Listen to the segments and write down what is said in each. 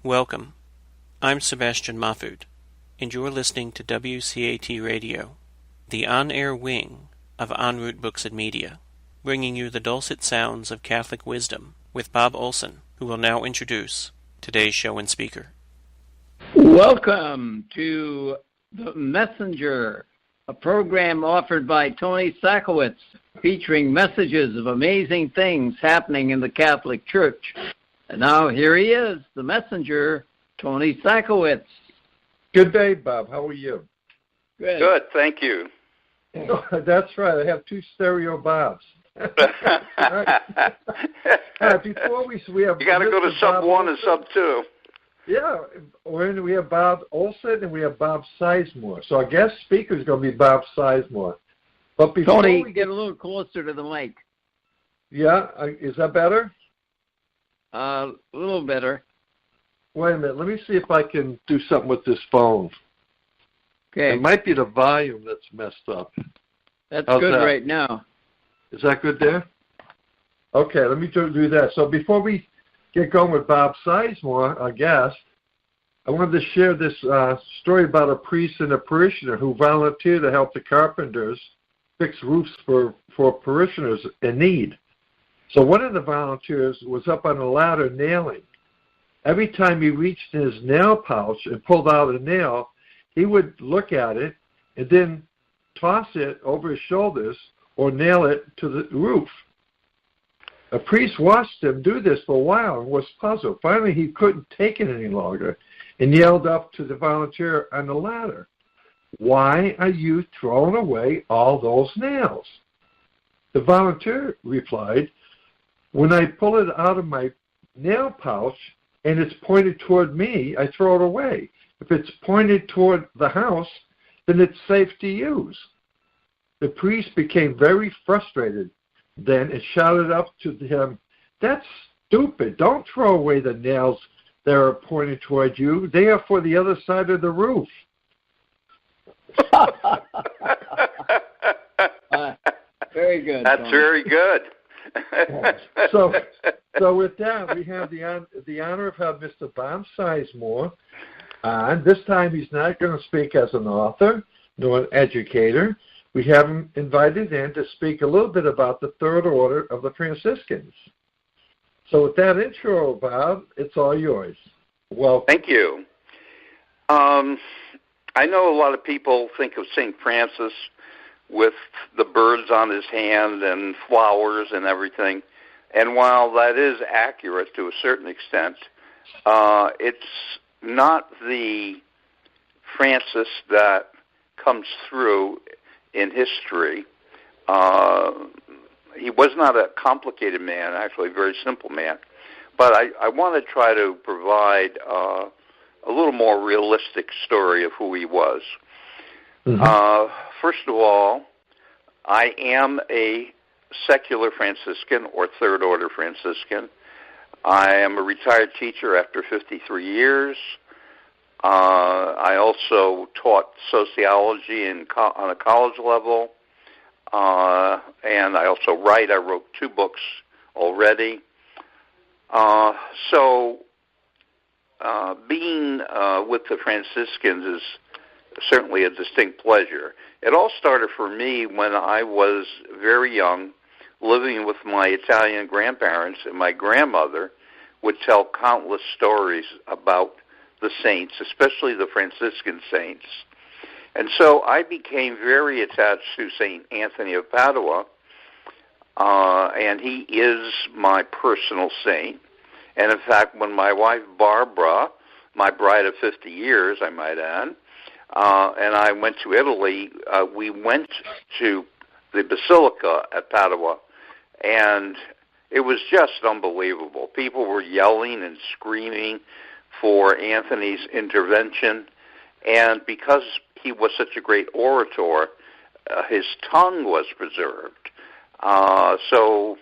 Welcome. I'm Sebastian Mahfood, and you're listening to WCAT Radio, the on-air wing of En Route Books and Media, bringing you the dulcet sounds of Catholic wisdom with Bob Olson, who will now introduce today's show and speaker. Welcome to The Messenger, a program offered by Tony Szalkiewicz, featuring messages of amazing things happening in the Catholic Church. And now here he is, the messenger, Tony Szalkiewicz. Good day, Bob. How are you? Good. Good, thank you. That's right. I have two stereo Bobs. Before we have you got to go to sub Bob 1 and sub 2. Yeah, we have Bob Olson and we have Bob Sizemore. So our guest speaker is going to be Bob Sizemore. But before Tony, we get a little closer to the mic. Yeah, is that better? A little better. Wait a minute. Let me see if I can do something with this phone. Okay. It might be the volume that's messed up. That's How's good that? right now. Is that good there? Okay, let me do that. So before we get going with Bob Sizemore, our guest, I wanted to share this story about a priest and a parishioner who volunteered to help the carpenters fix roofs for parishioners in need. So one of the volunteers was up on a ladder nailing. Every time he reached in his nail pouch and pulled out a nail, he would look at it and then toss it over his shoulders or nail it to the roof. A priest watched him do this for a while and was puzzled. Finally, he couldn't take it any longer and yelled up to the volunteer on the ladder, "Why are you throwing away all those nails?" The volunteer replied, "When I pull it out of my nail pouch and it's pointed toward me, I throw it away. If it's pointed toward the house, then it's safe to use." The priest became very frustrated then and shouted up to him, "That's stupid. Don't throw away the nails that are pointed toward you. They are for the other side of the roof." Very good. That's Tony. very good. So with that, we have the honor of having Mr. Bob Sizemore on. This time he's not going to speak as an author nor an educator. We have him invited in to speak a little bit about the Third Order of the Franciscans. So with that intro, Bob, it's all yours. Welcome. Thank you. I know a lot of people think of St. Francis with the birds on his hand and flowers and everything. And while that is accurate to a certain extent, it's not the Francis that comes through in history. He was not a complicated man, actually a very simple man. But I want to try to provide a little more realistic story of who he was. Mm-hmm. First of all, I am a secular Franciscan or Third Order Franciscan. I am a retired teacher after 53 years. I also taught sociology on a college level, and I also write. I wrote 2 books already. So being with the Franciscans is certainly a distinct pleasure. It all started for me when I was very young, living with my Italian grandparents, and my grandmother would tell countless stories about the saints, especially the Franciscan saints. And so I became very attached to St. Anthony of Padua, and he is my personal saint. And in fact, when my wife Barbara, my bride of 50 years, I might add, and I went to Italy, we went to the Basilica at Padua, and it was just unbelievable. People were yelling and screaming for Anthony's intervention, and because he was such a great orator, his tongue was preserved. So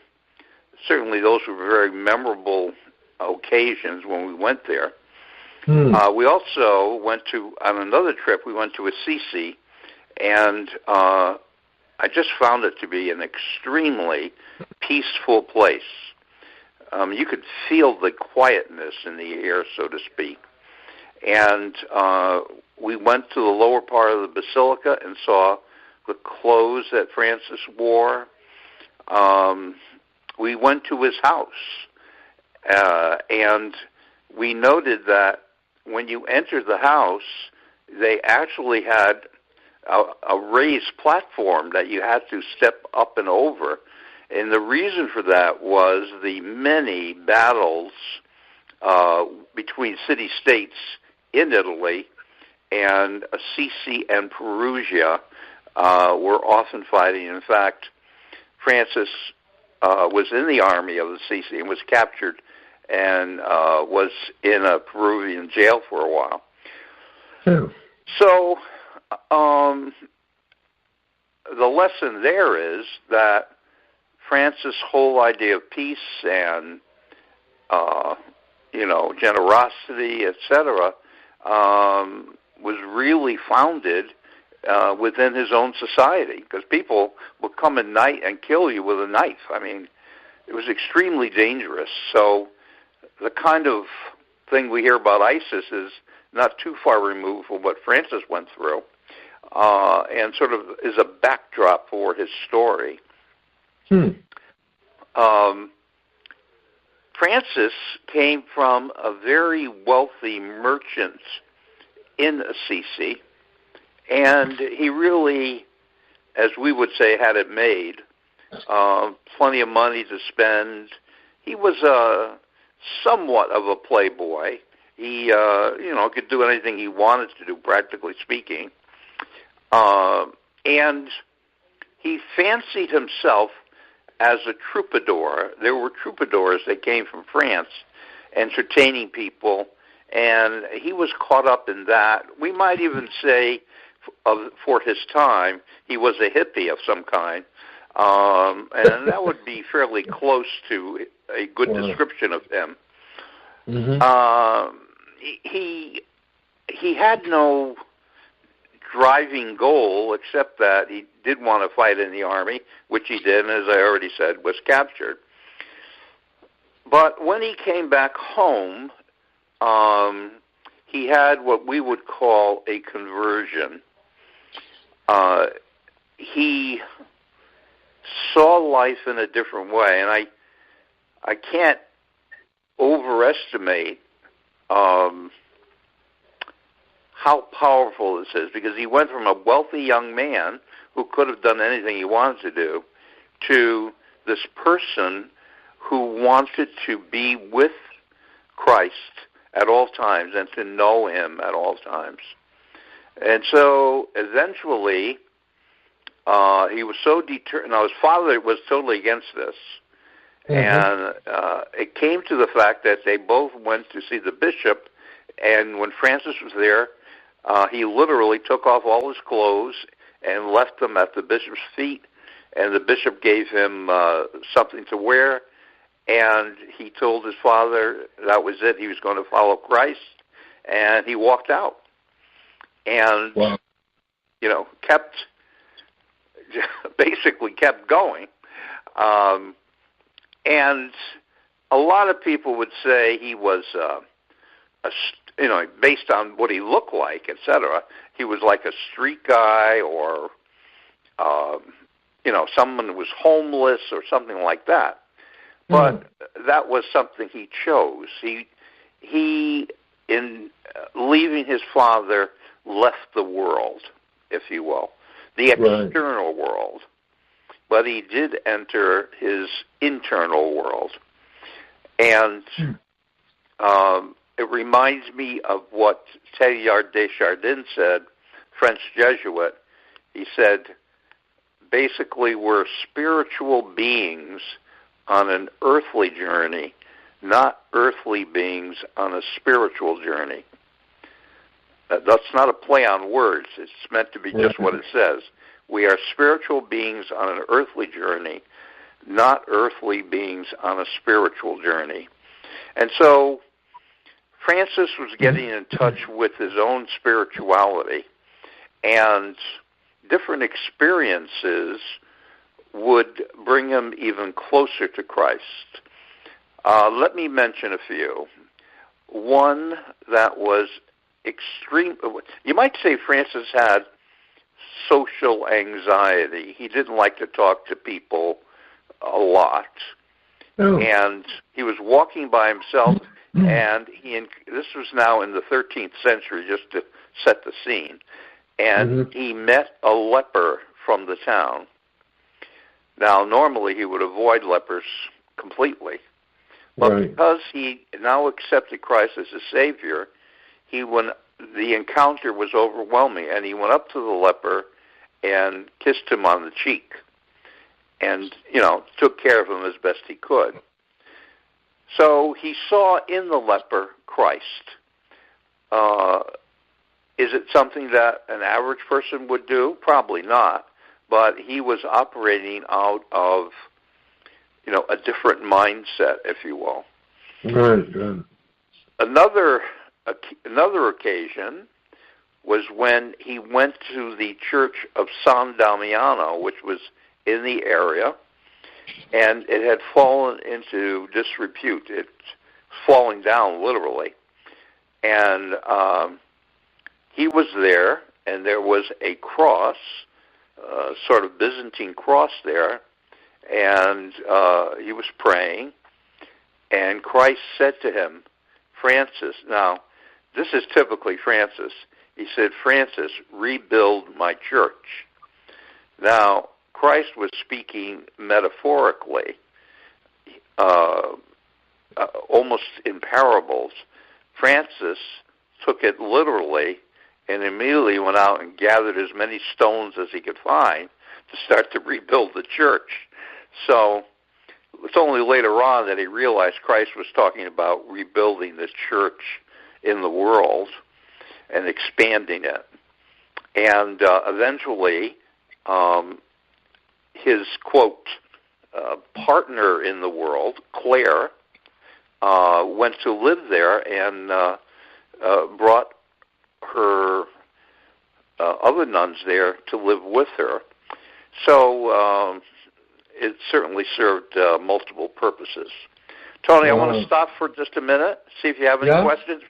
certainly those were very memorable occasions when we went there. We also went on another trip, we went to Assisi, and I just found it to be an extremely peaceful place. you could feel the quietness in the air, so to speak. And we went to the lower part of the basilica and saw the clothes that Francis wore. We went to his house, and we noted that when you entered the house, they actually had a raised platform that you had to step up and over. And the reason for that was the many battles between city-states in Italy, and Assisi and Perugia were often fighting. In fact, Francis was in the army of Assisi and was captured and was in a Peruvian jail for a while. So the lesson there is that Francis' whole idea of peace and generosity, etc., was really founded within his own society, because people would come at night and kill you with a knife. I mean, it was extremely dangerous. So the kind of thing we hear about ISIS is not too far removed from what Francis went through, and sort of is a backdrop for his story. Francis came from a very wealthy merchant in Assisi, and he really, as we would say, had it made. Plenty of money to spend. He was somewhat of a playboy. He, could do anything he wanted to do, practically speaking. And he fancied himself as a troubadour. There were troubadours that came from France entertaining people, and he was caught up in that. We might even say, for his time, he was a hippie of some kind, and that would be fairly close to a good description of him. He had no driving goal except that he did want to fight in the army, which he did, and as I already said, was captured. But when he came back home, he had what we would call a conversion. He saw life in a different way, and I can't overestimate how powerful this is, because he went from a wealthy young man who could have done anything he wanted to do to this person who wanted to be with Christ at all times and to know him at all times. And so eventually he was so determined. Now, his father was totally against this. And it came to the fact that they both went to see the bishop, and when Francis was there, he literally took off all his clothes and left them at the bishop's feet, and the bishop gave him something to wear, and he told his father that was it. He was going to follow Christ, and he walked out. And, basically kept going. And a lot of people would say he was, based on what he looked like, etc., he was like a street guy or, someone who was homeless or something like that. But that was something he chose. He in leaving his father, left the world, if you will, the external world. But he did enter his internal world. And it reminds me of what Teilhard de Chardin said, French Jesuit. He said, basically, we're spiritual beings on an earthly journey, not earthly beings on a spiritual journey. That's not a play on words. It's meant to be just what it says. We are spiritual beings on an earthly journey, not earthly beings on a spiritual journey. And so Francis was getting in touch with his own spirituality, and different experiences would bring him even closer to Christ. Let me mention a few. One that was extreme. You might say Francis had social anxiety. He didn't like to talk to people a lot. Oh. And he was walking by himself, and this was now in the 13th century, just to set the scene, and he met a leper from the town. Now, normally he would avoid lepers completely, but because he now accepted Christ as his Savior, the encounter was overwhelming, and he went up to the leper and kissed him on the cheek, and took care of him as best he could. So he saw in the leper Christ. Is it something that an average person would do? Probably not. But he was operating out of, a different mindset, if you will. Right. Another occasion was when he went to the church of San Damiano, which was in the area, and it had fallen into disrepute. It's falling down, literally. And he was there, and there was a cross, sort of Byzantine cross there, and he was praying, and Christ said to him, Francis, now, this is typically Francis. He said, Francis, rebuild my church. Now, Christ was speaking metaphorically, almost in parables. Francis took it literally and immediately went out and gathered as many stones as he could find to start to rebuild the church. So it's only later on that he realized Christ was talking about rebuilding the church in the world and expanding it. And eventually, his, quote, partner in the world, Claire, went to live there and brought her other nuns there to live with her. So it certainly served multiple purposes. Tony, I want to stop for just a minute, see if you have any questions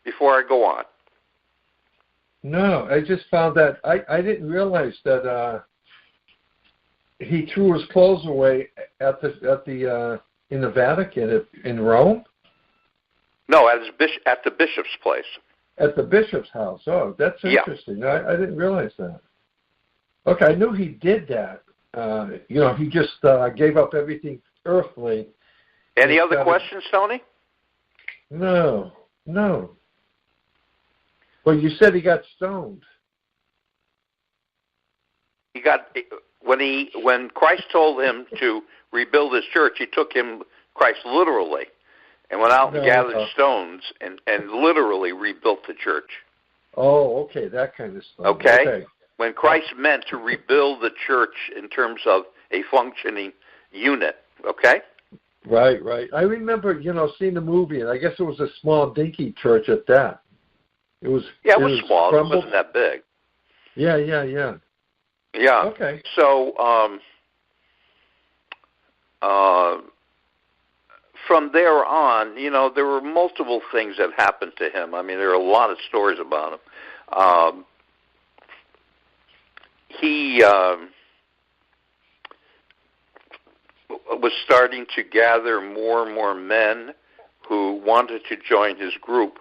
before I go on. No, I just found that I didn't realize that he threw his clothes away at the in the Vatican in Rome. No, at the bishop's place. At the bishop's house. Oh, that's interesting. Yeah. I didn't realize that. Okay, I knew he did that. He just gave up everything earthly. Any other questions, Tony? No. Well, you said he got stoned. He got when Christ told him to rebuild his church, he took Christ literally and went out and gathered stones and literally rebuilt the church. Oh, okay, that kind of stuff. Okay. When Christ meant to rebuild the church in terms of a functioning unit, okay? Right. I remember, seeing the movie, and I guess it was a small, dinky church at that. It was small. Crumbled. It wasn't that big. Yeah. Yeah. Okay. So from there on, there were multiple things that happened to him. I mean, there are a lot of stories about him. He was starting to gather more and more men who wanted to join his group.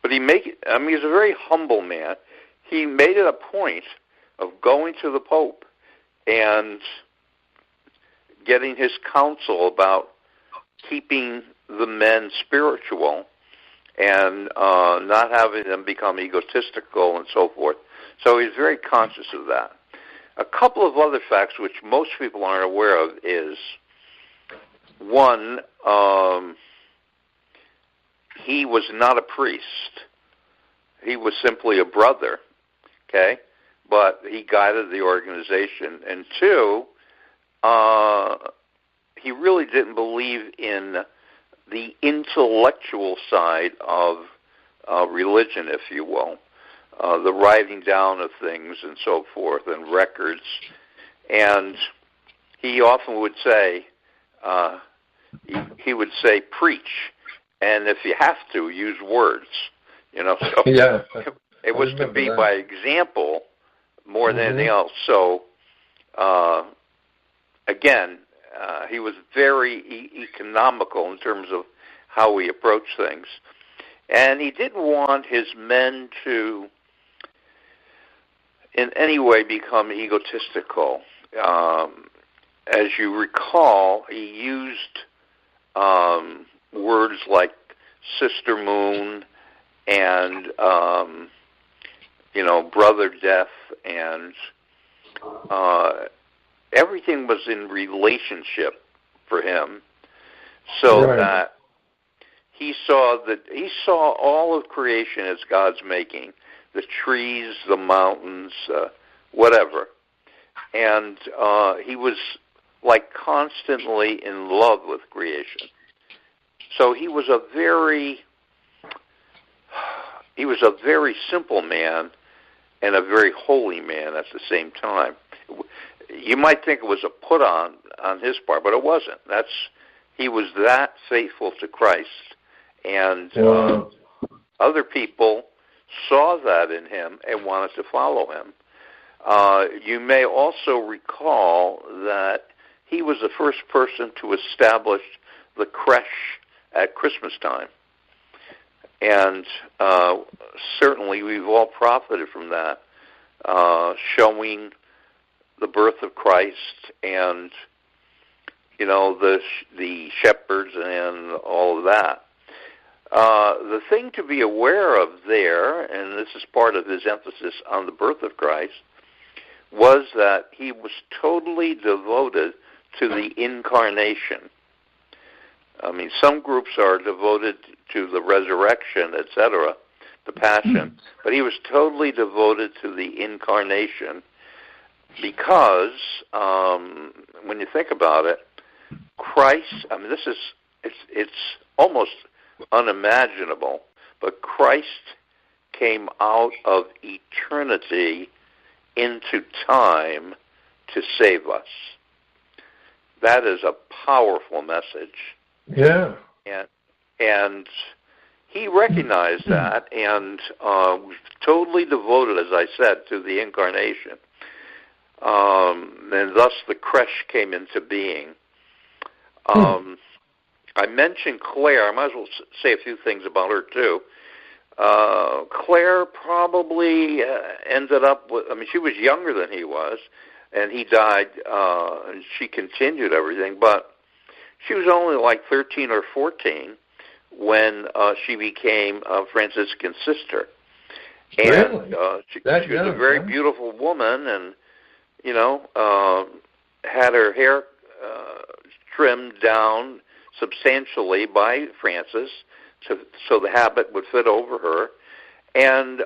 But he's a very humble man. He made it a point of going to the Pope and getting his counsel about keeping the men spiritual and not having them become egotistical and so forth. So he's very conscious of that. A couple of other facts which most people aren't aware of is, one, he was not a priest. He was simply a brother, okay? But he guided the organization. And two, he really didn't believe in the intellectual side of religion, if you will, the writing down of things and so forth and records. And he often would say he would say, preach, and if you have to, use words. So Yeah. it was to be that. by example more than anything else. So, again, he was very economical in terms of how he approached things. And he didn't want his men to in any way become egotistical. As you recall, he used words like Sister Moon and, Brother Death, and everything was in relationship for him, so that he saw all of creation as God's making, the trees, the mountains, whatever. And he was like constantly in love with creation. So he was a very simple man and a very holy man at the same time. You might think it was a put on his part, but it wasn't. He was that faithful to Christ, and other people saw that in him and wanted to follow him. You may also recall that he was the first person to establish the creche at Christmas time. And certainly we've all profited from that, showing the birth of Christ and, the shepherds and all of that. The thing to be aware of there, and this is part of his emphasis on the birth of Christ, was that he was totally devoted to the incarnation. I mean, some groups are devoted to the resurrection, etc., the passion, but he was totally devoted to the incarnation because, when you think about it, Christ, I mean, it's almost unimaginable, but Christ came out of eternity into time to save us. That is a powerful message. Yeah. And he recognized that and was totally devoted, as I said, to the incarnation. And thus the creche came into being. I mentioned Claire. I might as well say a few things about her, too. Claire probably ended up with, she was younger than he was, and he died, and she continued everything, but she was only like 13 or 14 when she became a Franciscan sister. And really? She was a very beautiful woman, and, had her hair trimmed down substantially by Francis so the habit would fit over her, and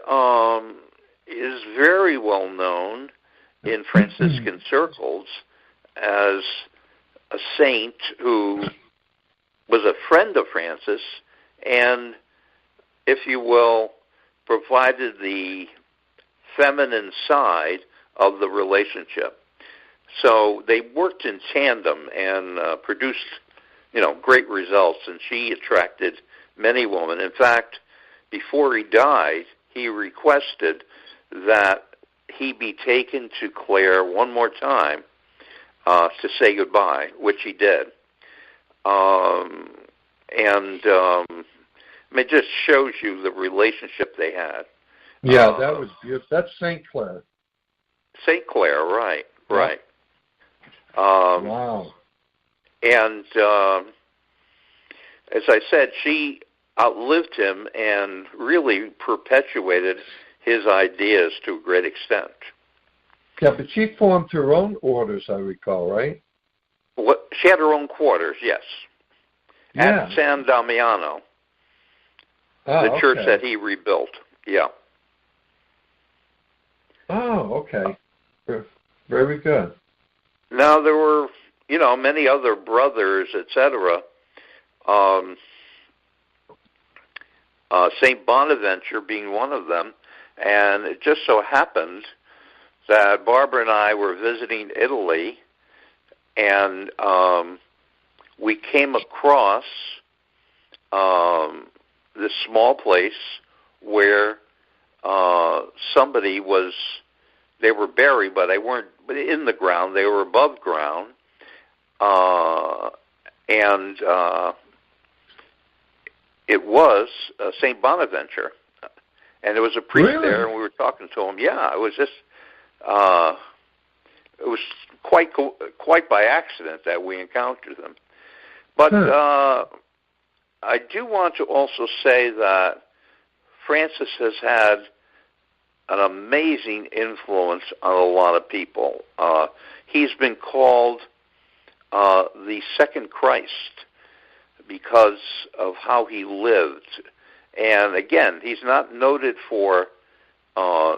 is very well known in Franciscan circles as a saint who was a friend of Francis and, if you will, provided the feminine side of the relationship. So they worked in tandem and produced, great results, and she attracted many women. In fact, before he died, he requested that he be taken to Claire one more time to say goodbye, which he did. It just shows you the relationship they had. Yeah, that was beautiful. That's St. Clair. St. Clair, right. Wow. And as I said, she outlived him and really perpetuated his ideas to a great extent. Yeah, but she formed her own orders, I recall, right? She had her own quarters, yes. Yeah. At San Damiano, the church that he rebuilt. Yeah. Oh, okay. Very good. Now, there were, many other brothers, etc. St. Bonaventure being one of them. And it just so happened that Barbara and I were visiting Italy, and we came across this small place where somebody was. They were buried, but they weren't in the ground. They were above ground, and it was Saint Bonaventure, and there was a priest there, and we were talking to him. Yeah, it was just. It was quite by accident that we encountered them. But I do want to also say that Francis has had an amazing influence on a lot of people. He's been called the second Christ because of how he lived. And again, he's not noted for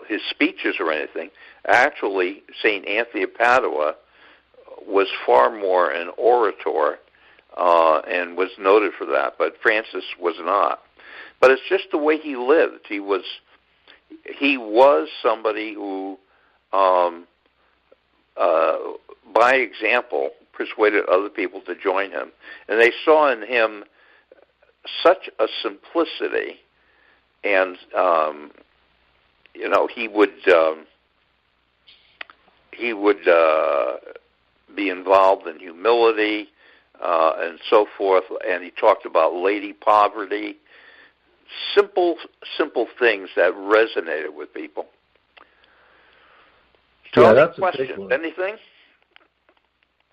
his speeches or anything. Actually, St. Anthony of Padua was far more an orator and was noted for that, but Francis was not. But it's just the way he lived. He was somebody who, by example, persuaded other people to join him. And they saw in him such a simplicity, and he would be involved in humility and so forth, and he talked about lady poverty, simple things that resonated with people. Yeah, that's a big one. Anything?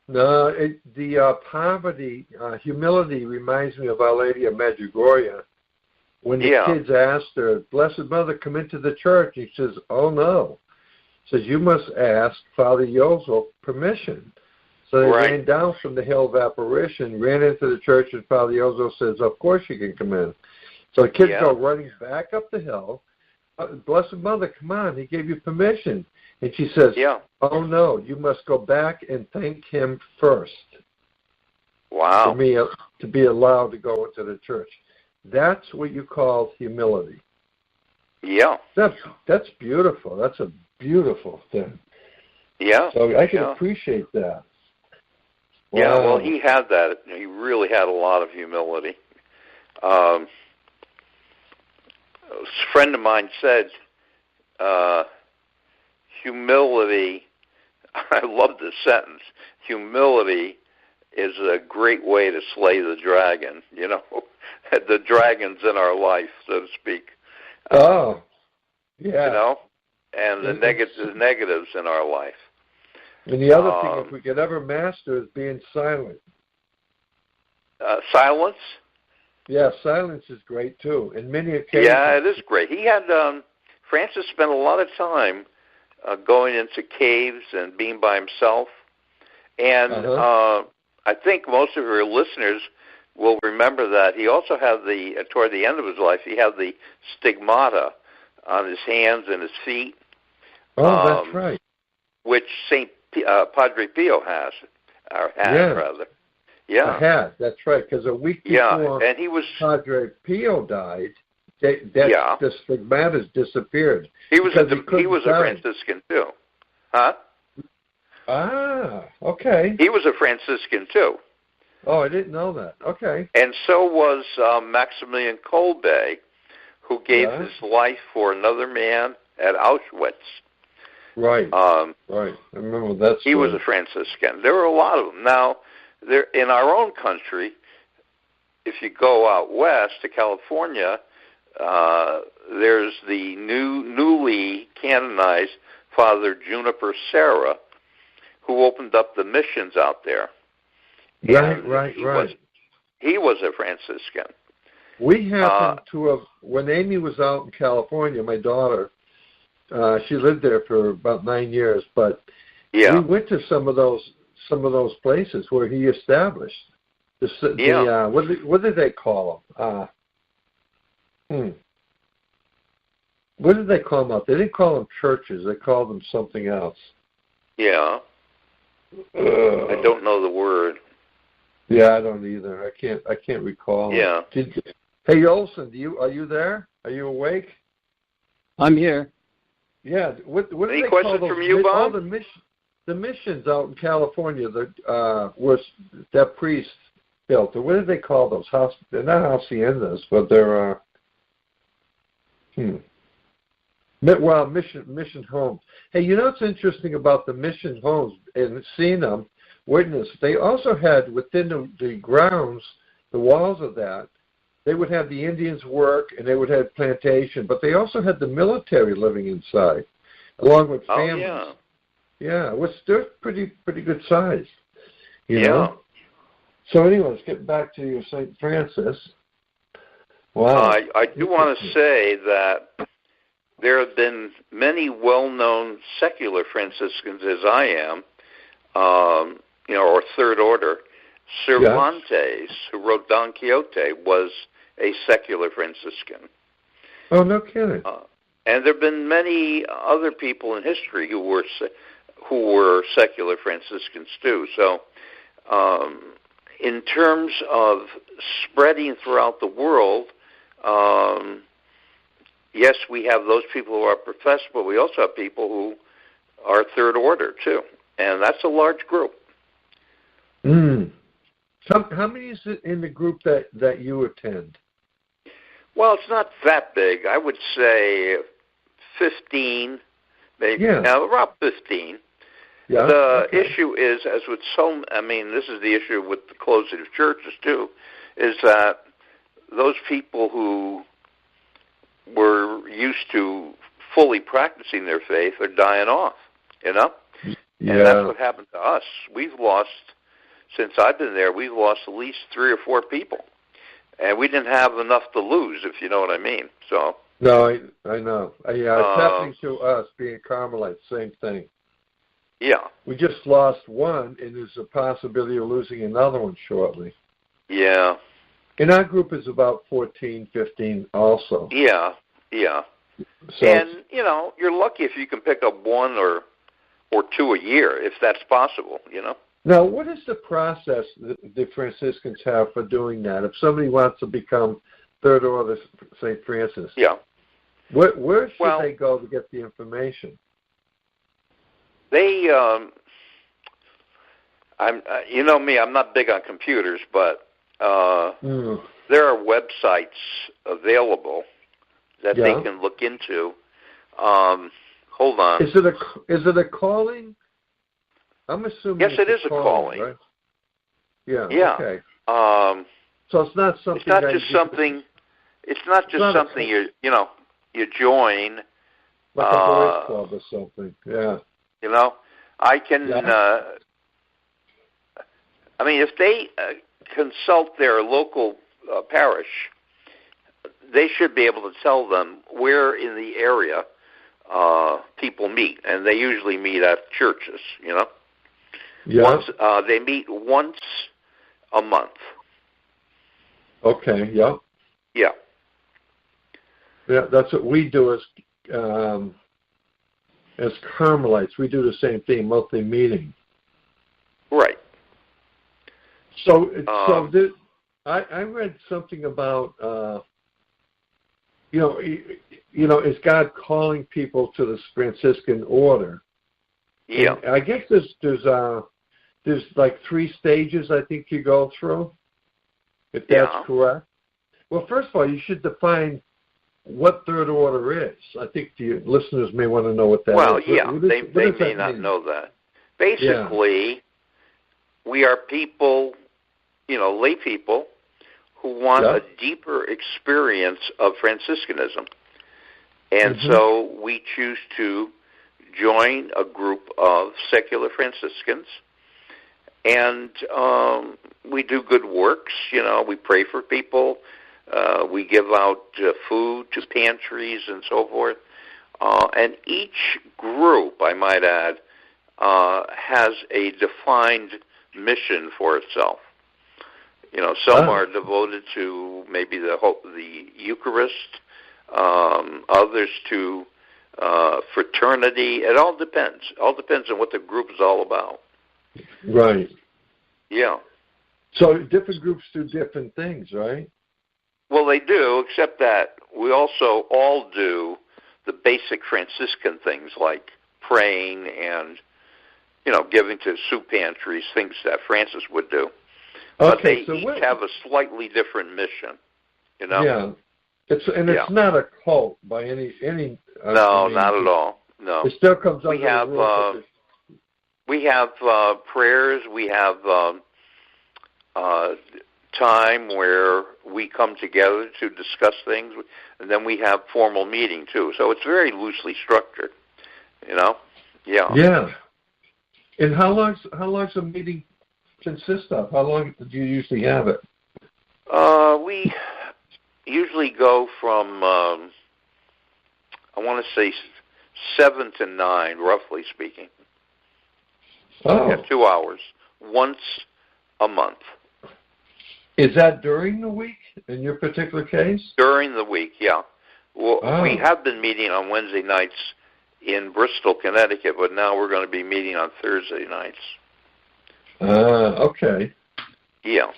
No, the poverty, humility reminds me of Our Lady of Medjugorje. When the kids asked her, "Blessed Mother, come into the church," he says, "Oh no." He says, "You must ask Father Yozo permission." So they ran down from the hill of apparition, ran into the church, and Father Yozo says, "Of course you can come in." So the kids go running back up the hill. "Blessed Mother, come on, he gave you permission." And she says, "Oh no, you must go back and thank him first." Wow. To be allowed to go into the church. That's what you call humility. Yeah. That's beautiful. That's a beautiful thing. Yeah. So I can appreciate that. Wow. Yeah, well, he had that. He really had a lot of humility. A friend of mine said, humility, I love this sentence, humility is a great way to slay the dragon, the dragons in our life, so to speak. And the negatives in our life. And the other thing, if we could ever master, is being silent. Silence? Yeah, silence is great too. In many occasions. Yeah, it is great. He had Francis spent a lot of time going into caves and being by himself. And I think most of your listeners will remember that he also had toward the end of his life, he had the stigmata on his hands and his feet. Oh, that's right. Which Padre Pio has, or had rather. Yeah. Had, that's right, because a week before and he was, Padre Pio died, the stigmatas disappeared. He was a Franciscan too. Huh? Ah, okay. He was a Franciscan too. Oh, I didn't know that. Okay. And so was Maximilian Kolbe, who gave his life for another man at Auschwitz. Right. Right. I remember that story. He was a Franciscan. There were a lot of them. Now, in our own country, if you go out west to California, there's the newly canonized Father Juniper Serra, who opened up the missions out there. Right. He was a Franciscan. We happened to have, when Amy was out in California, my daughter, she lived there for about 9 years, but we went to some of those places where he established. What did they call them? What did they call them out? They didn't call them churches. They called them something else. Yeah. I don't know the word. Yeah, I don't either. I can't recall. Yeah. Hey, Olson, are you there? Are you awake? I'm here. Yeah. What Any questions from you, Bob? The missions out in California that priest built. What do they call those? They're not haciendas, but they're mission homes. Hey, you know what's interesting about the mission homes and seeing them, witness? They also had within the grounds, the walls of that, they would have the Indians work and they would have plantation, but they also had the military living inside, along with families. Oh, yeah, they're pretty good size. You know? So anyways, getting back to your St. Francis. Wow. I do want to say that there have been many well-known secular Franciscans, as I am, or Third Order. Cervantes, who wrote Don Quixote, was a secular Franciscan. Oh, no kidding. And there have been many other people in history who were secular Franciscans too. So, in terms of spreading throughout the world, yes, we have those people who are professed, but we also have people who are Third Order too, and that's a large group. How many is it in the group that you attend? Well, it's not that big. I would say 15, maybe. Yeah. Now, around 15. Yeah. The issue is, as with this is the issue with the closing of churches too, is that those people who were used to fully practicing their faith are dying off, Yeah. And that's what happened to us. Since I've been there, we've lost at least 3 or 4 people. And we didn't have enough to lose, if you know what I mean. So. No, I know. It's happening to us, being Carmelites, same thing. Yeah. We just lost one, and there's a possibility of losing another one shortly. Yeah. And our group is about 14, 15 also. Yeah. So and, you're lucky if you can pick up 1 or 2 a year, if that's possible, Now, what is the process the Franciscans have for doing that? If somebody wants to become Third Order St. Francis, where should they go to get the information? They, you know me, I'm not big on computers, but there are websites available that they can look into. Hold on. Is it a calling? I'm assuming. Yes, it is a calling. Right? Yeah. Okay. So it's not something. It's not just something. It's not just something you join. Like a boys club or something. Yeah. I can. If they consult their local parish, they should be able to tell them where in the area people meet, and they usually meet at churches. Yeah. They meet once a month. Okay. Yeah. Yeah. Yeah. That's what we do as Carmelites. We do the same thing, monthly meeting. Right. So I read something about is God calling people to the Franciscan order? Yeah. And I guess there's like 3 stages I think you go through, if that's correct. Well, first of all, you should define what Third Order is. I think the listeners may want to know what that is. Well, they may not know that. Basically, we are people, lay people, who want a deeper experience of Franciscanism. And so we choose to join a group of secular Franciscans, and we do good works. We pray for people. We give out food to pantries and so forth. And each group, I might add, has a defined mission for itself. Some are devoted to maybe the Eucharist, others to fraternity. It all depends. All depends on what the group is all about. Right. Yeah. So different groups do different things, right? Well, they do, except that we also all do the basic Franciscan things like praying and, giving to soup pantries, things that Francis would do. But they each have a slightly different mission, you know? Yeah. It's not a cult by any no, not at all. No. It still comes under the rules. We have prayers. We have time where we come together to discuss things, and then we have formal meeting too. So it's very loosely structured, you know. Yeah. Yeah. And how long's a meeting consist of? How long do you usually have it? We usually go from I want to say 7 to 9, roughly speaking. Oh. Yeah, 2 hours, once a month. Is that during the week in your particular case? During the week, yeah. Well, we have been meeting on Wednesday nights in Bristol, Connecticut, but now we're going to be meeting on Thursday nights. Okay. Yeah.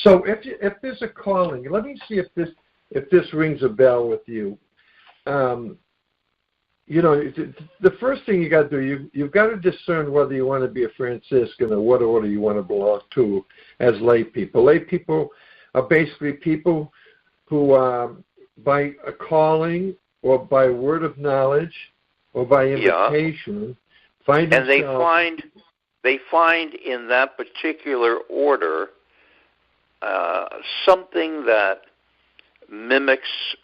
So if there's a calling, let me see if this rings a bell with you. You know, the first thing you got to do, you've got to discern whether you want to be a Franciscan or what order you want to belong to as lay people. Lay people are basically people who, by a calling or by word of knowledge or by invitation, find and they find in that particular order something that mimics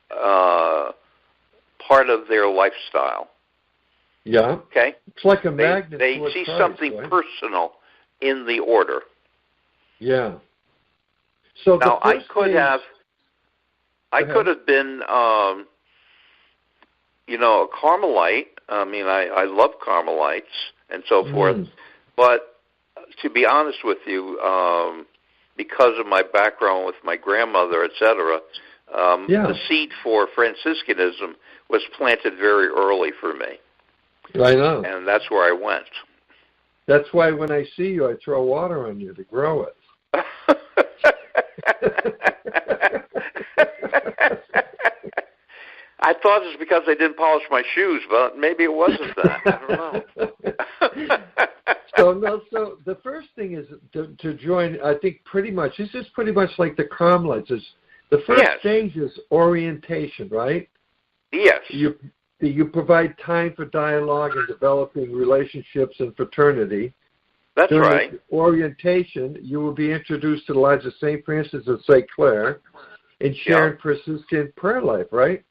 part of their lifestyle. Yeah. Okay. It's like a magnet. They see Christ, something right? personal in the order. Yeah. So now I could have been, you know, a Carmelite. I mean, I love Carmelites and so forth. But to be honest with you, because of my background with my grandmother, etc., the seed for Franciscanism was planted very early for me. I know. And that's where I went. That's why when I see you, I throw water on you to grow it. I thought it was because I didn't polish my shoes, but maybe it wasn't that. I don't know. So the first thing is to join, I think pretty much, this is pretty much like the Carmelites. The first stage is orientation, right? Yes. You provide time for dialogue and developing relationships and fraternity. That's During right. Orientation, you will be introduced to the lives of St. Francis and St. Clare and shared persistent prayer life, right?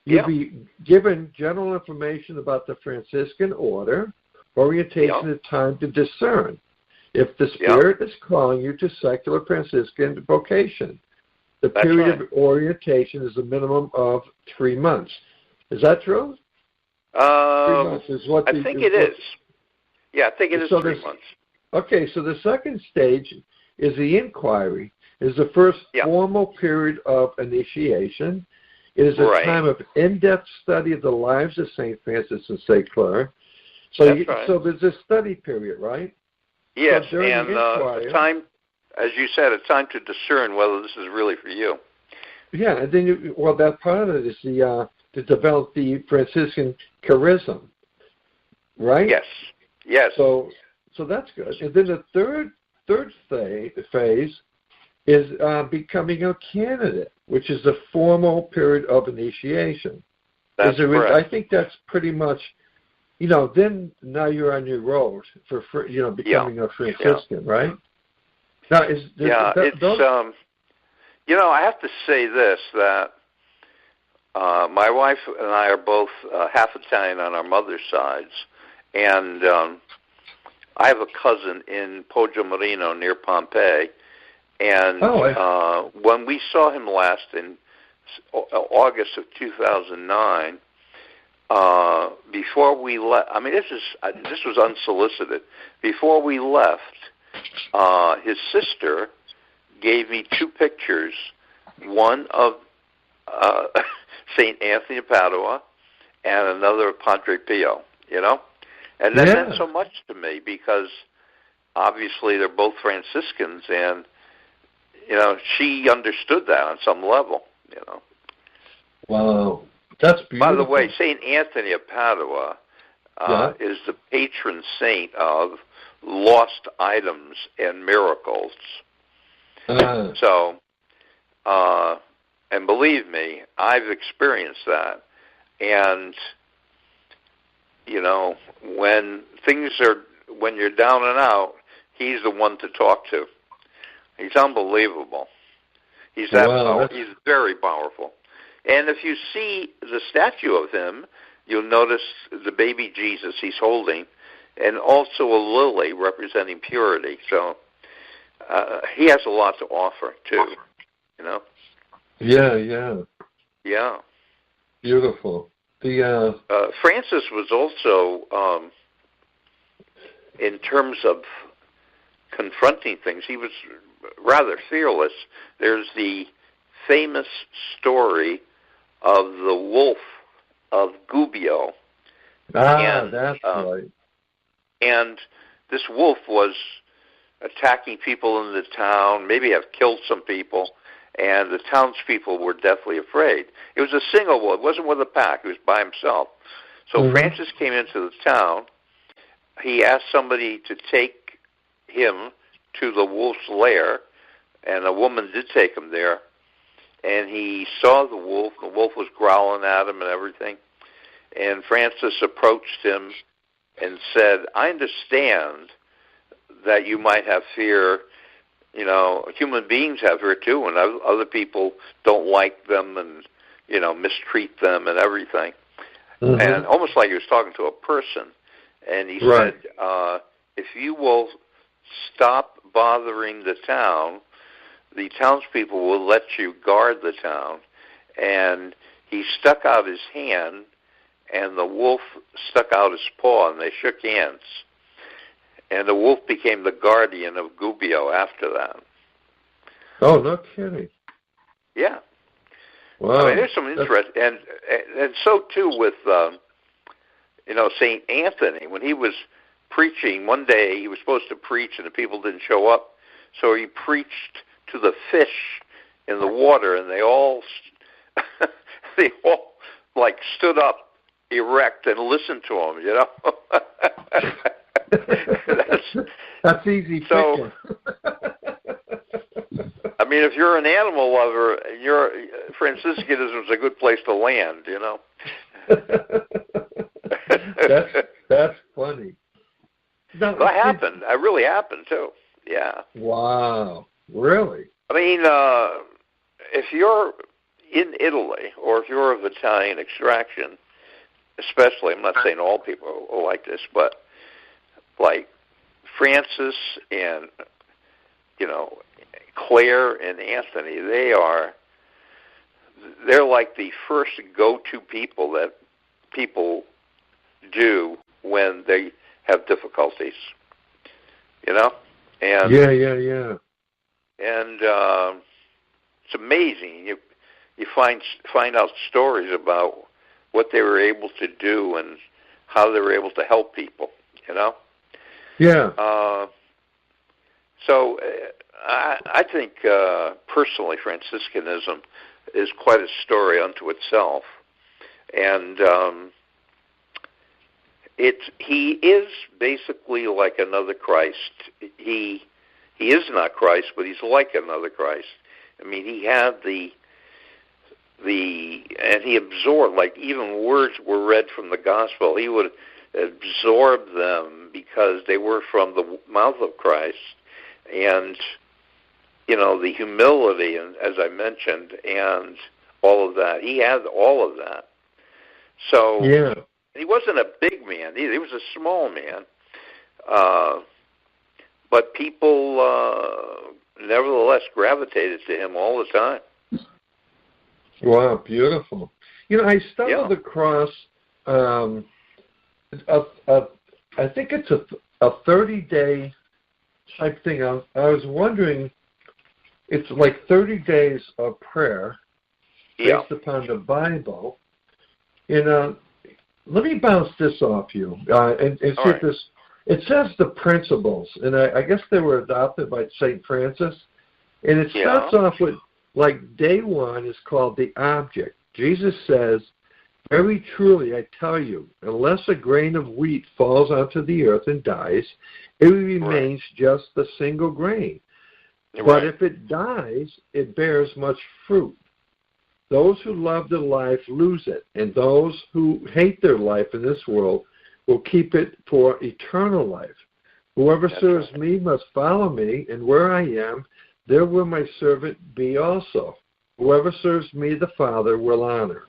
You'll be given general information about the Franciscan order. Orientation is time to discern if the Spirit is calling you to secular Franciscan vocation. The period of orientation is a minimum of 3 months. Is that true? 3 months is what I think it is. Yeah, I think it is 3 months. Okay, so the second stage is the inquiry. Is the first formal period of initiation. It is a time of in-depth study of the lives of St. Francis and St. Clare. So, so there's a study period, right? Yes, so and time, as you said, it's time to discern whether this is really for you. Yeah, and then that part of it is to develop the Franciscan charism, right? Yes. Yes. So that's good. And then the third phase is becoming a candidate, which is the formal period of initiation. That's correct. I think that's pretty much, then now you're on your road for becoming a Franciscan, right? Now, I have to say this, that my wife and I are both half Italian on our mother's sides, and I have a cousin in Poggio Marino near Pompeii, and when we saw him last in August of 2009, before we left, I mean, this was unsolicited. Before we left, his sister gave me 2 pictures, one of St. Anthony of Padua and another of Padre Pio, And that meant so much to me because obviously they're both Franciscans, and she understood that on some level. Wow, that's beautiful. By the way, St. Anthony of Padua is the patron saint of lost items and miracles. So, and believe me, I've experienced that. And, when you're down and out, he's the one to talk to. He's unbelievable. He's he's very powerful. And if you see the statue of him, you'll notice the baby Jesus he's holding, and also a lily representing purity. So he has a lot to offer too. Yeah. Beautiful. The Francis was also, in terms of confronting things, he was rather fearless. There's the famous story of the wolf of Gubbio. That's right. And this wolf was attacking people in the town, maybe have killed some people, and the townspeople were deathly afraid. It was a single wolf. It wasn't with a pack. He was by himself. So Francis came into the town. He asked somebody to take him to the wolf's lair, and a woman did take him there. And he saw the wolf. The wolf was growling at him and everything. And Francis approached him and said, I understand that you might have fear. Human beings have fear too, and other people don't like them and, mistreat them and everything. And almost like he was talking to a person. And he said, if you will stop bothering the town, the townspeople will let you guard the town. And he stuck out his hand, and the wolf stuck out his paw, and they shook hands. And the wolf became the guardian of Gubbio after that. Oh, no kidding. Yeah. Wow. There's some interest. And so, too, with, St. Anthony. When he was preaching, one day he was supposed to preach, and the people didn't show up. So he preached to the fish in the water, and they all stood up erect and listened to him, That's easy. So, if you're an animal lover, Franciscanism is a good place to land, That's funny. No, that happened. It really happened too. Yeah. Wow. Really? If you're in Italy, or if you're of Italian extraction, especially, I'm not saying all people are like this, but like Francis and, Claire and Anthony, they're like the first go-to people that people do when they have difficulties, And yeah. And it's amazing. You find out stories about what they were able to do and how they were able to help people, Yeah. So I think personally Franciscanism is quite a story unto itself. And he is basically like another Christ. He is not Christ, but he's like another Christ. He had and he absorbed, like even words were read from the gospel. He would absorb them because they were from the mouth of Christ. And, the humility, and as I mentioned, and all of that. He had all of that. So yeah. He wasn't a big man either. He was a small man. But people nevertheless gravitated to him all the time. Wow, beautiful. I stumbled across, I think it's a 30-day type thing. I was wondering, it's like 30 days of prayer based upon the Bible. Let me bounce this off you and see if this. It says the principles, and I guess they were adopted by St. Francis. And it starts off with, like, day one is called the object. Jesus says, very truly, I tell you, unless a grain of wheat falls onto the earth and dies, it remains just the single grain. But if it dies, it bears much fruit. Those who love their life lose it, and those who hate their life in this world will keep it for eternal life. Whoever serves me must follow me, and where I am, there will my servant be also. Whoever serves me, the Father will honor.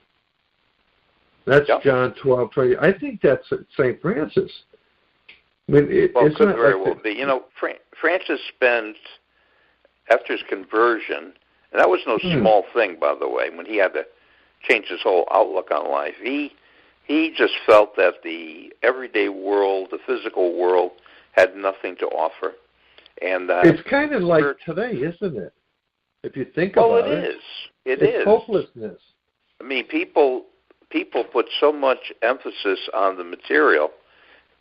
That's John 12:20. I think that's St. Francis. I mean, it could very well be. You know, Francis spent, after his conversion, and that was no small thing, by the way, when he had to change his whole outlook on life. He just felt that the everyday world, the physical world, had nothing to offer. And it's kind of like today, isn't it? If you think about it. Well, it is. It's hopelessness. I mean, people put so much emphasis on the material,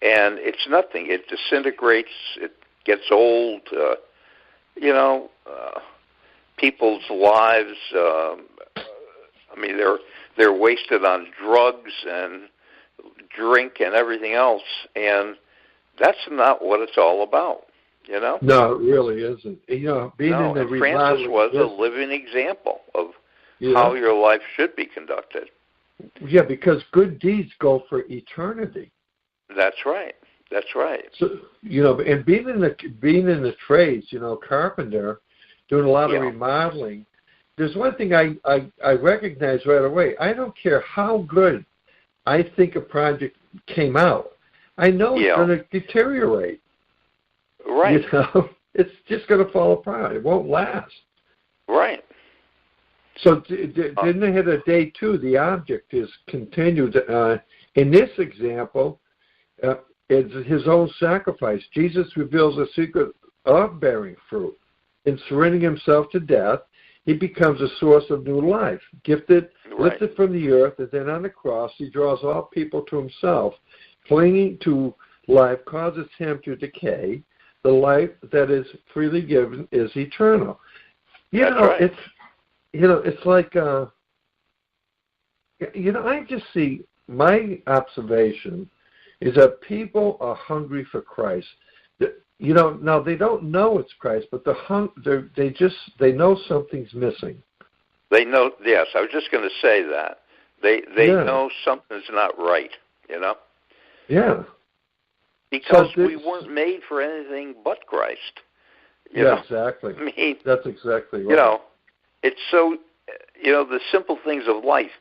and it's nothing. It disintegrates. It gets old. People's lives. I mean, they're wasted on drugs and drink and everything else, and that's not what it's all about. You know? No, it really isn't. You know, Francis was a living example of how your life should be conducted. Yeah, because good deeds go for eternity. That's right. That's right. So, you know, and being in the trades, you know, carpenter, doing a lot of remodeling. There's one thing I recognize right away. I don't care how good I think a project came out. I know it's going to deteriorate. Right. You know, it's just going to fall apart. It won't last. Right. So didn't they hit a day two? The object is continued. In this example, it's his own sacrifice. Jesus reveals the secret of bearing fruit. In surrendering himself to death, he becomes a source of new life, gifted, lifted from the earth, and then on the cross, he draws all people to himself. Clinging to life causes him to decay. The life that is freely given is eternal. It's like, I just see, my observation is that people are hungry for Christ. Now they don't know it's Christ, but they know something's missing. They know, yes, I was just going to say that. They know something's not right, you know? Yeah. Because we weren't made for anything but Christ. You know? Exactly. I mean, that's exactly right. You know, it's so, the simple things of life,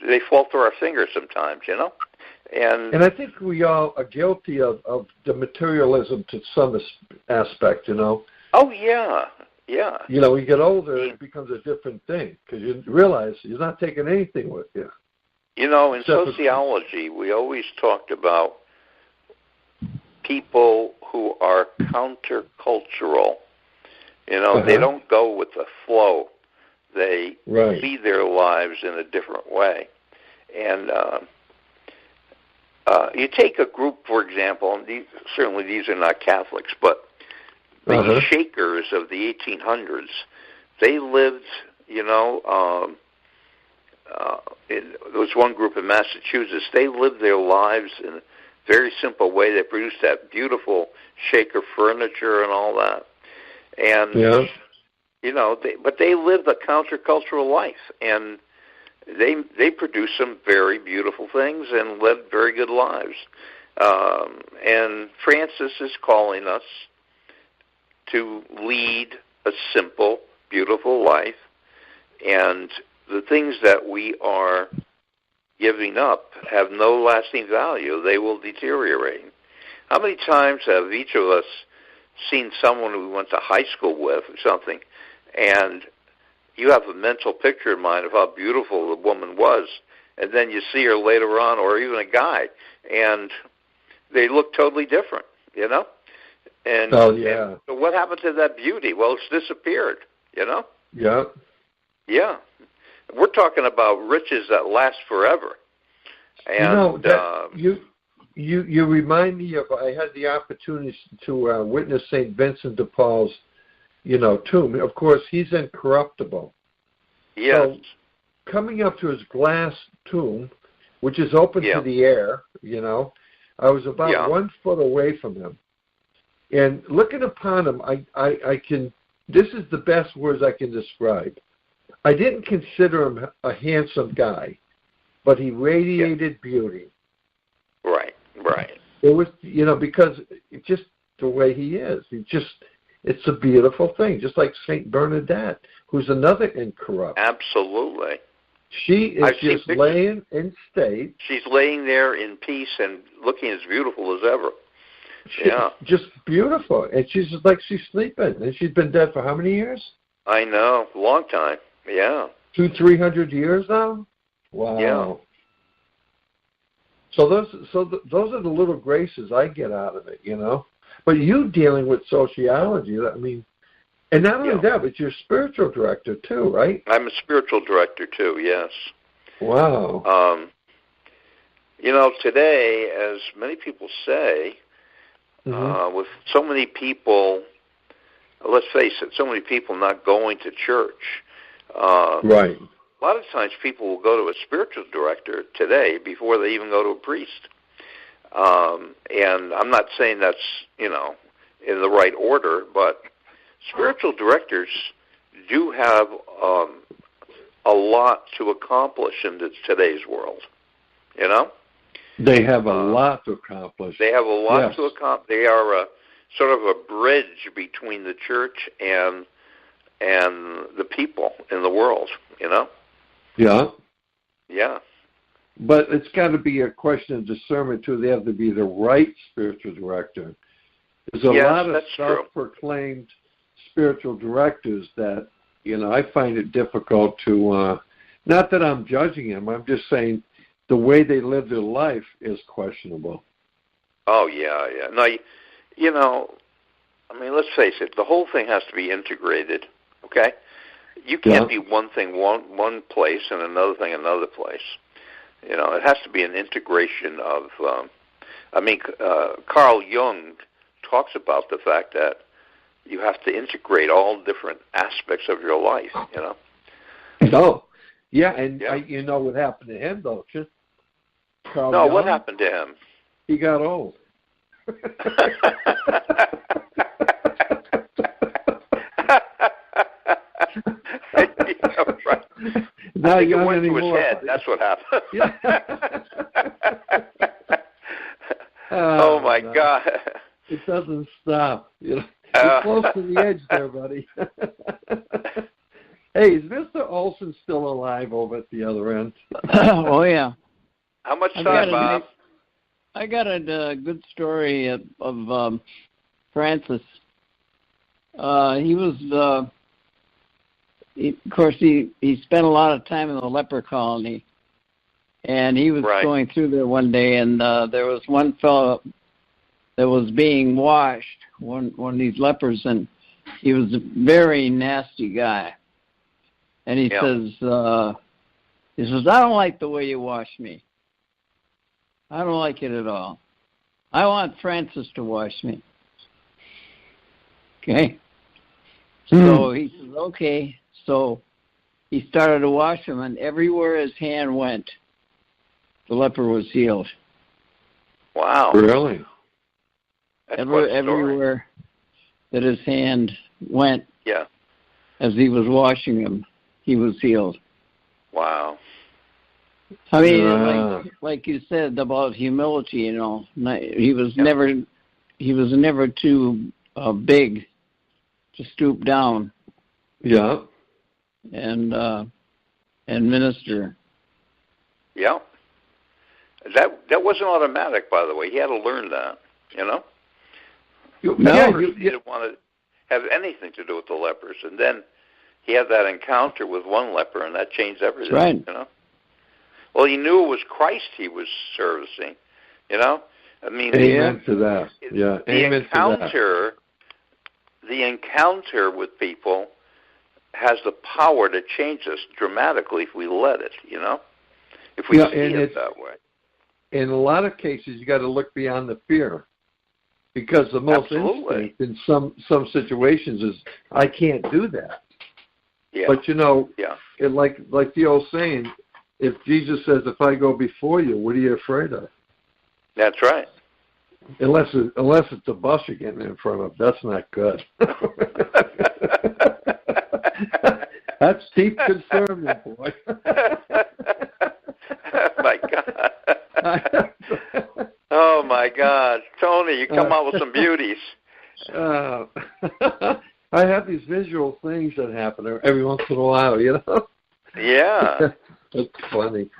they fall through our fingers sometimes, you know? And I think we all are guilty of the materialism to some aspect, you know? Oh, yeah, yeah. You know, when you get older, it becomes a different thing because you realize you're not taking anything with you. You know, in sociology, we always talked about people who are countercultural. You know, they don't go with the flow. They lead their lives in a different way. And you take a group, for example, and certainly these are not Catholics, but the Shakers of the 1800s, they lived, there was one group in Massachusetts, they lived their lives in a very simple way. They produced that beautiful Shaker furniture and all that. And, but they lived a countercultural life, and they produced some very beautiful things and led very good lives. And Francis is calling us to lead a simple, beautiful life, and the things that we are giving up have no lasting value. They will deteriorate. How many times have each of us seen someone we went to high school with or something, and you have a mental picture in mind of how beautiful the woman was, and then you see her later on, or even a guy, and they look totally different, you know? And, and so what happened to that beauty? Well, it's disappeared, you know? Yeah. Yeah. We're talking about riches that last forever. And you remind me of, I had the opportunity to witness St. Vincent de Paul's, tomb. Of course, he's incorruptible. Yes. So, coming up to his glass tomb, which is open to the air, I was about 1 foot away from him. And looking upon him, I can this is the best words I can describe. I didn't consider him a handsome guy, but he radiated beauty. Right. It was, because it's just the way he is. It's a beautiful thing, just like Saint Bernadette, who's another incorrupt. Absolutely. She is just laying in state. She's laying there in peace and looking as beautiful as ever. Just beautiful. And she's just like she's sleeping. And she's been dead for how many years? I know. A long time. Yeah. 200-300 years now? Wow. Yeah. So those are the little graces I get out of it, But you dealing with sociology, I mean, and not only that, but you're spiritual director too, right? I'm a spiritual director too, yes. Wow. Today, as many people say, with so many people, let's face it, so many people not going to church. Right. A lot of times people will go to a spiritual director today before they even go to a priest. And I'm not saying that's, in the right order, but spiritual directors do have a lot to accomplish in today's world, They have a lot to accomplish. They have a lot to accomplish. They are sort of a bridge between the church and the people in the world, Yeah. Yeah. But it's got to be a question of discernment, too. They have to be the right spiritual director. There's a lot of self-proclaimed spiritual directors that, I find it difficult to, not that I'm judging them, I'm just saying the way they live their life is questionable. Oh, yeah. No, let's face it, the whole thing has to be integrated, okay? You can't be one thing one place and another thing another place. It has to be an integration of, Carl Jung talks about the fact that you have to integrate all different aspects of your life, Oh, yeah, and you know what happened to him, don't you? Carl Jung? What happened to him? He got old. Right. Not young went anymore. To his head. That's what happened. Oh my God! It doesn't stop. You're close to the edge there, buddy. Hey, is Mr. Olson still alive over at the other end? Oh yeah. How much time, Bob? I got a good story of Francis. He was. Of course, he spent a lot of time in the leper colony, and he was going through there one day, and there was one fellow that was being washed, one of these lepers, and he was a very nasty guy. And he says, I don't like the way you wash me. I don't like it at all. I want Francis to wash me. Okay. So he says, okay. So he started to wash him, and everywhere his hand went, the leper was healed. Wow. Really? Everywhere that his hand went, as he was washing him, he was healed. Wow. I mean, like you said about humility, he was never too big to stoop down. Yeah. And minister. Yeah. That wasn't automatic, by the way. He had to learn that, No. He didn't want to have anything to do with the lepers. And then he had that encounter with one leper, and that changed everything, right. Well, he knew it was Christ he was servicing, Amen to that. Yeah. The encounter with people has the power to change us dramatically if we let it, if we see it that way. In a lot of cases, you got to look beyond the fear, because the most instinct in some situations is, I can't do that. Yeah. But it, like the old saying, if Jesus says, if I go before you, what are you afraid of? That's right. Unless it's a bus you're getting in front of, that's not good. That's deep concern, my boy. My God. Oh, my God. Tony, you come out with some beauties. I have these visual things that happen every once in a while, you know? Yeah. That's funny.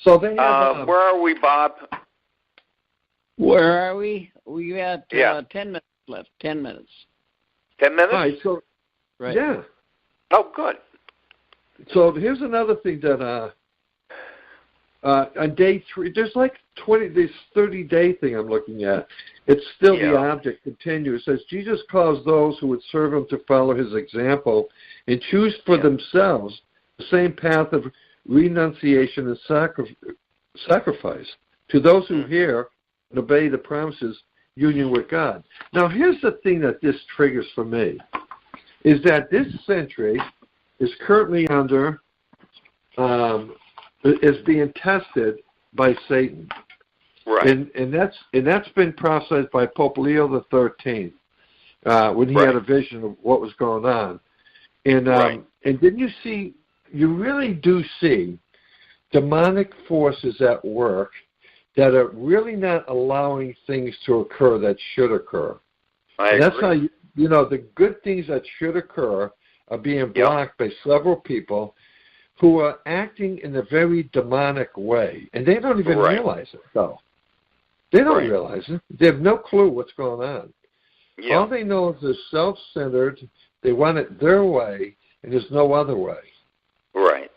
So they have... where are we, Bob? Where are we? We got 10 minutes left. 10 minutes. 10 minutes? All right, so... Right. Yeah. Oh, good. So here's another thing that... on day 3, there's like this 30-day thing I'm looking at. It's still the object continues. It says, Jesus calls those who would serve him to follow his example and choose for themselves the same path of renunciation and sacrifice to those who hear and obey the promises, union with God. Now, here's the thing that this triggers for me, is that this century is currently under... is being tested by Satan, right? And that's been processed by Pope Leo XIII when he had a vision of what was going on, and then you really do see demonic forces at work that are really not allowing things to occur that should occur. And that's how the good things that should occur are being blocked by several people who are acting in a very demonic way. And they don't even realize it, though. They don't realize it. They have no clue what's going on. Yeah. All they know is they're self-centered, they want it their way, and there's no other way. Right.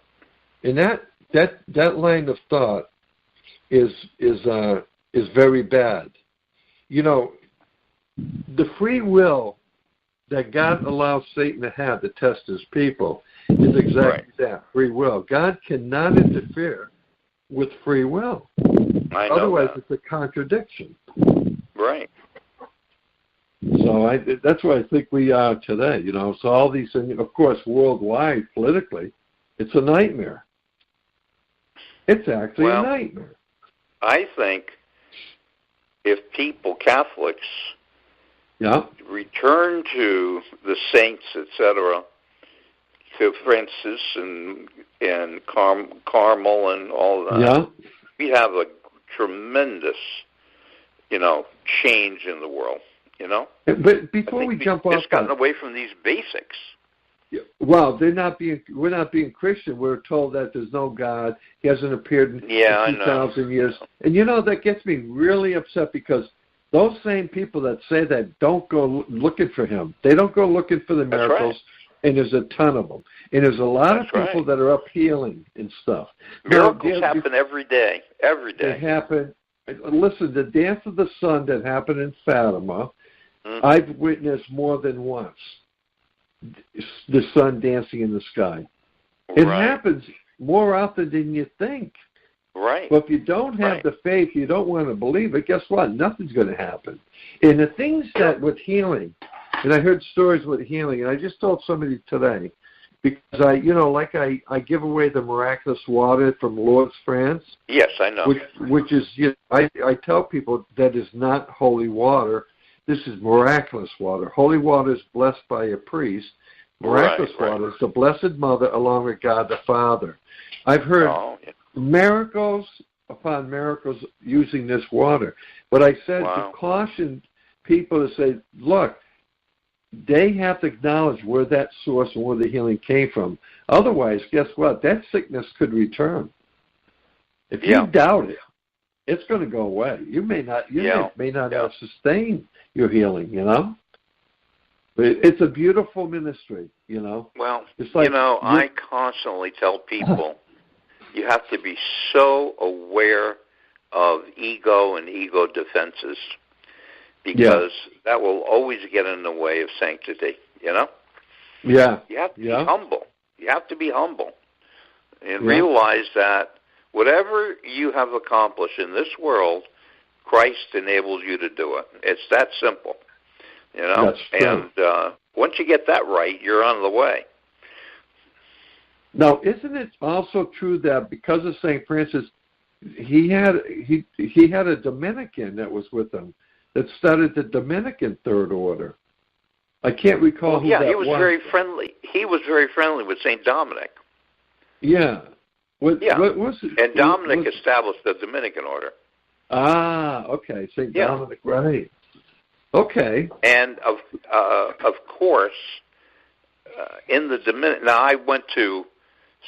And that line of thought is very bad. You know, the free will that God allows Satan to have to test his people is exactly that, free will. God cannot interfere with free will. Otherwise, it's a contradiction. Right. So that's where I think we are today. You know, so all these things, of course, worldwide, politically, it's a nightmare. It's actually a nightmare. I think if people, Catholics, return to the saints, etc., to Francis and Carmel and all of that, we have a tremendous, change in the world. But before we jump off, just gotten away from these basics. Well, we're not being Christian. We're told that there's no God. He hasn't appeared in 2,000 years. And that gets me really upset, because those same people that say that don't go looking for him. They don't go looking for the miracles. And there's a ton of them. And there's a lot of people that are up healing and stuff. Miracles happen every day. Every day. They happen. Listen, the dance of the sun that happened in Fatima, I've witnessed more than once. The sun dancing in the sky. It happens more often than you think. Right. But if you don't have the faith, you don't want to believe it, guess what? Nothing's going to happen. And the things that with healing, and I heard stories with healing, and I just told somebody today, because I give away the miraculous water from Lourdes, France. Yes, I know. Which is, I tell people that is not holy water. This is miraculous water. Holy water is blessed by a priest. Miraculous water is the Blessed Mother along with God the Father. I've heard miracles upon miracles using this water. But I said to caution people to say, look, they have to acknowledge where that source and where the healing came from. Otherwise, guess what? That sickness could return. If you doubt it, it's going to go away. You may not have sustained your healing, But it's a beautiful ministry, Well, it's like, I constantly tell people you have to be so aware of ego and ego defenses, because that will always get in the way of sanctity, Yeah. You have to be humble. You have to be humble and realize that whatever you have accomplished in this world, Christ enables you to do it. It's that simple, That's true. And once you get that right, you're on the way. Now, isn't it also true that because of St. Francis, he had a Dominican that was with him that started the Dominican Third Order? I can't recall who that was. He was very friendly. He was very friendly with St. Dominic. Yeah. What was it? And Dominic established the Dominican order. Ah, okay. St. Dominic, right. Okay. And, of course, in the Dominican... Now, I went to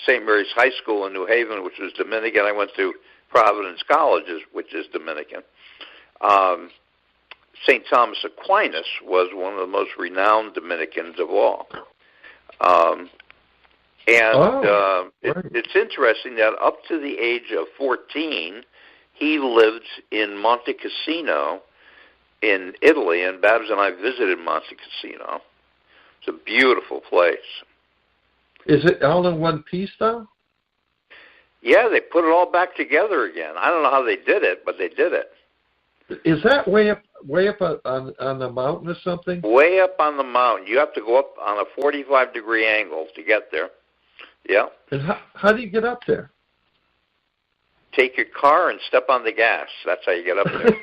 St. Mary's High School in New Haven, which was Dominican. I went to Providence College, which is Dominican. St. Thomas Aquinas was one of the most renowned Dominicans of all. It's interesting that up to the age of 14, he lived in Monte Cassino in Italy, and Babs and I visited Monte Cassino. It's a beautiful place. Is it all in one piece, though? Yeah, they put it all back together again. I don't know how they did it, but they did it. Is that way up on the mountain or something? Way up on the mountain. You have to go up on a 45-degree angle to get there. Yeah. And how do you get up there? Take your car and step on the gas. That's how you get up there.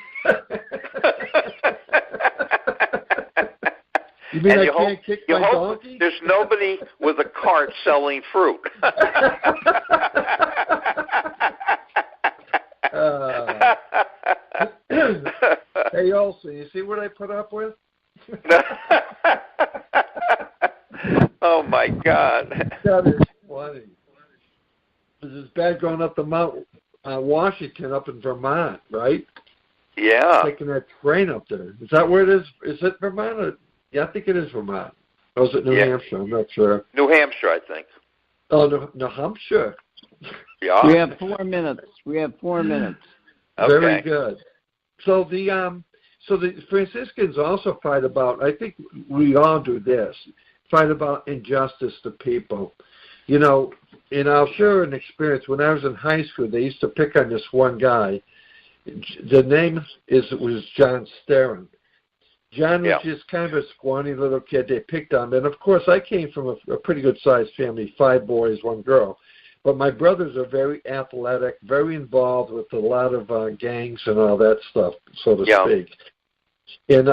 You mean I can't kick my donkey? There's nobody with a cart selling fruit. Hey, Olson, you see what I put up with? Oh, my God. That is funny. This is bad going up the Mount Washington up in Vermont, right? Yeah. Taking that train up there. Is that where it is? Is it Vermont? Or, yeah, I think it is Vermont. Or is it New Hampshire? I'm not sure. New Hampshire, I think. Oh, New Hampshire. Yeah. We have 4 minutes. Okay. Very good. So the Franciscans also fight about, I think we all do this, fight about injustice to people. You know, and I'll share an experience. When I was in high school, they used to pick on this one guy. The name was John Sterren. John was just kind of a scrawny little kid. They picked on him. And, of course, I came from a pretty good-sized family, 5 boys, 1 girl. But my brothers are very athletic, very involved with a lot of gangs and all that stuff, so to speak. And,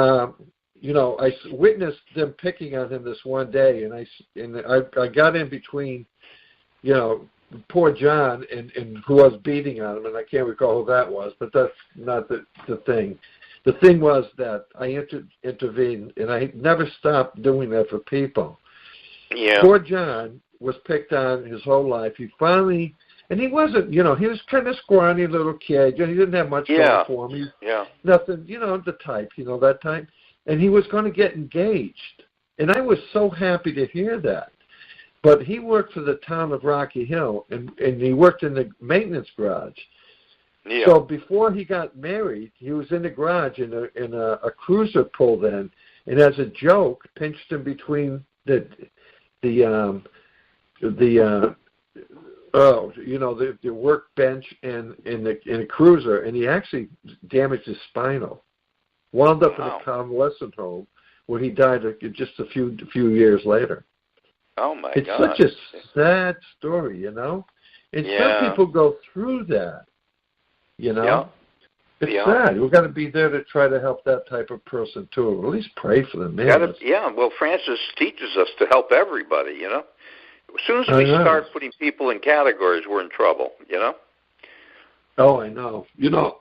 you know, I witnessed them picking on him this one day, and I got in between, you know, poor John and who was beating on him, and I can't recall who that was, but that's not the thing. The thing was that I intervened, and I never stopped doing that for people. Yeah. Poor John was picked on his whole life. He finally, and he wasn't, you know, he was kind of scrawny little kid. You know, he didn't have much going for him. Nothing, you know, the type, you know, that type. And he was going to get engaged. And I was so happy to hear that. But he worked for the town of Rocky Hill, and he worked in the maintenance garage. Yeah. So before he got married, he was in the garage, and a cruiser pulled in, and as a joke, pinched him between the workbench and the cruiser, and he actually damaged his spinal. Wound up in a convalescent home where he died just a few years later. Oh my God! It's such a sad story, you know. And some people go through that, you know. Yeah. It's sad. We've got to be there to try to help that type of person too, or at least pray for them. Well, Francis teaches us to help everybody, you know. As soon as we start putting people in categories, we're in trouble, you know? Oh, I know. You know,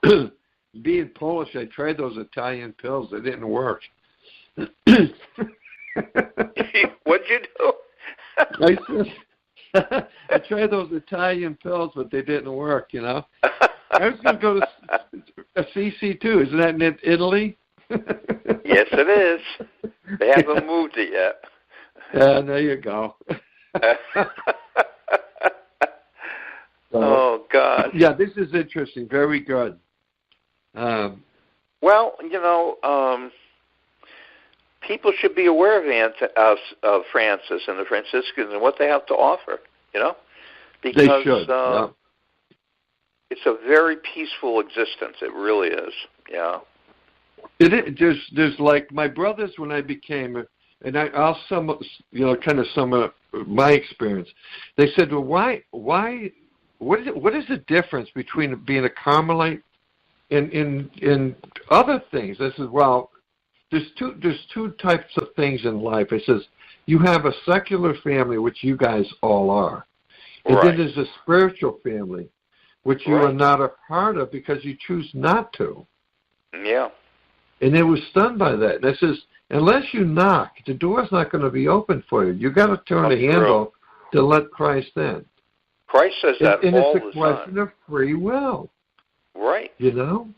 being Polish, I tried those Italian pills. They didn't work. What'd you do? I tried those Italian pills, but they didn't work, you know? I was going to go to a CC2. Isn't that in Italy? Yes, it is. They haven't moved it yet. There you go. Oh, God. Yeah, this is interesting. Very good. Well, you know, people should be aware of Francis and the Franciscans and what they have to offer, you know? Because they should, it's a very peaceful existence. It really is, yeah. There's like my brothers when I became, and I'll sum up, you know, kind of sum up my experience. They said, well, what is the difference between being a Carmelite and other things? I said, well, there's two types of things in life. It says you have a secular family, which you guys all are, and then there's a spiritual family, which you are not a part of because you choose not to. Yeah. And they were stunned by that. And it says, unless you knock, the door's not going to be open for you. You got to turn the handle to let Christ in. Christ says that and all the time. And it's a question of free will. Right. You know?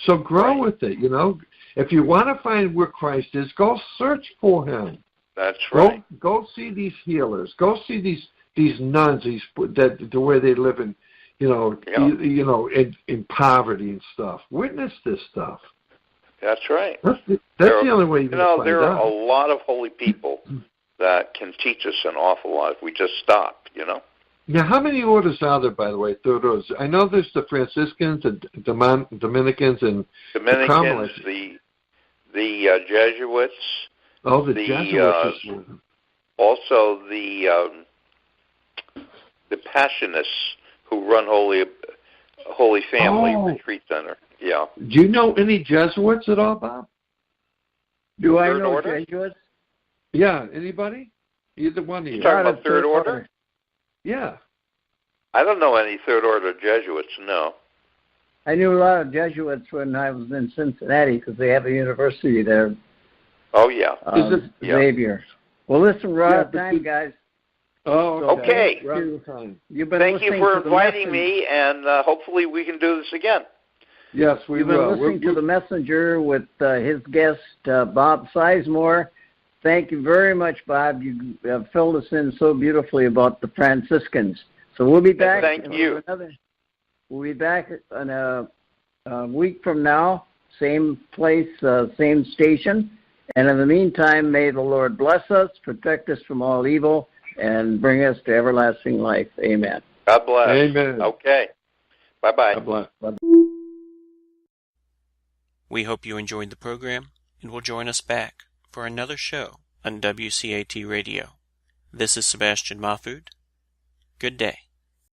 So grow with it, you know? If you want to find where Christ is, go search for him. That's right. Go see these healers. Go see these nuns, the way they live in, in poverty and stuff. Witness this stuff. That's right. That's the only way you can find out. There are a lot of holy people that can teach us an awful lot if we just stop, you know? Now, how many orders are there, by the way, third orders? I know there's the Franciscans, the Dominicans, and the Carmelites. The Jesuits. Oh, the Jesuits. Also the Passionists who run Holy Family Retreat Center. Yeah. Do you know any Jesuits at all, Bob? Do I know Jesuits? Yeah. Anybody? Either one of you. You talking about Third Order? Yeah. I don't know any Third Order Jesuits, no. I knew a lot of Jesuits when I was in Cincinnati because they have a university there. Oh, yeah. Xavier. Well, listen, we're out of time, guys. Oh, okay. You've been Thank you for inviting me, and hopefully we can do this again. Yes, we will. You've been listening to The Messenger with his guest, Bob Sizemore. Thank you very much, Bob. You have filled us in so beautifully about the Franciscans. So we'll be back. Thank you. We'll be back in a week from now, same place, same station. And in the meantime, may the Lord bless us, protect us from all evil, and bring us to everlasting life. Amen. God bless. Amen. Okay. Bye-bye. God bless. Bye-bye. We hope you enjoyed the program and will join us back for another show on WCAT Radio. This is Sebastian Mahfood. Good day.